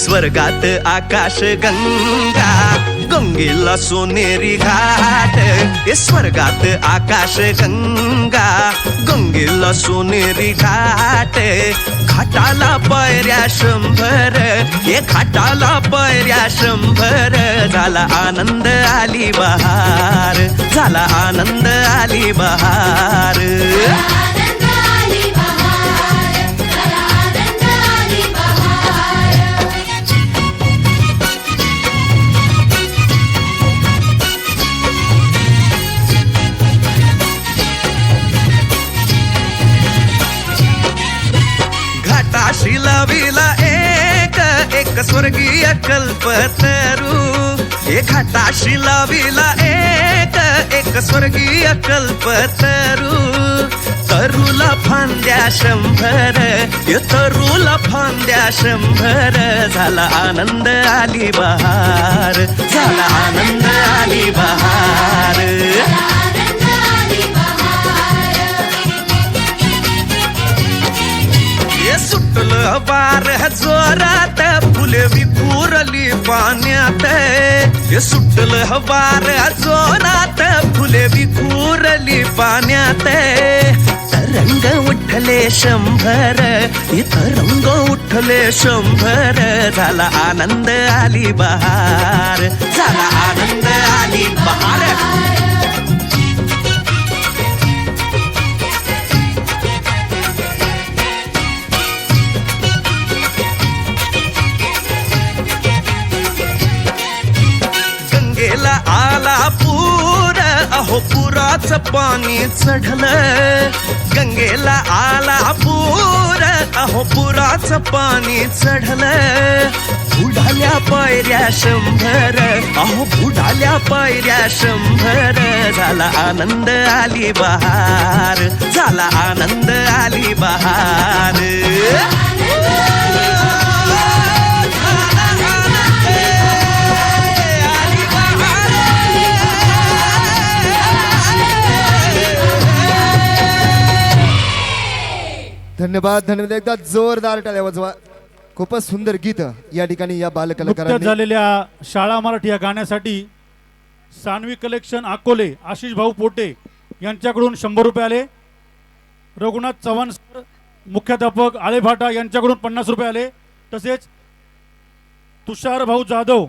स्वर्गात आकाश गंगा गंगेला सोनेरी घाट हे स्वर्गात आकाश गंगा गंगेला सोनेरी घाट घाटाला पायऱ्या 100 हे घाटाला पायऱ्या 100 झाला आनंद आली बहार झाला आनंद आली बहार शिलाविला एक स्वर्गीय कल्पतरू हे घाटाशी लाविला एक स्वर्गीय कल्पतरू तरुला फांद्या 100 हे तरुला फांद्या 100 झाला आनंद आली बहार झाला आनंद आली बहार सुटलं बार जोरात फुले विखुरली पाण्यात हे सुटलं बार जोरात फुले विखुरली पाण्यात तरंग उठले 100 हे तरंग उठले 100 झाला आनंद आली बहार झाला आनंद आली बहार आला पूर अहो पुराचं पाणी चढलं गंगेला आला पूर अहो पुराचं पाणी चढलं बुडाल्या पायऱ्या 100 अहो बुडाल्या पायऱ्या 100 झाला आनंद आली बहार झाला आनंद आली बहार धन्यवाद धन्यवाद एकदा जोरदार टाळ्या वाजवा खूपच सुंदर गीत या ठिकाणी या बालकलाकारांनी झालेल्या शाळा मराठी या गाण्यासाठी सानवी कलेक्शन अकोले आशिष भाऊ पोटे यांच्याकडून 100 रुपये आले रघुनाथ चव्हाण सर मुख्याध्यापक आळेभाटा यांच्याकडून 50 रुपये आले तसेच तुषार भाऊ जाधव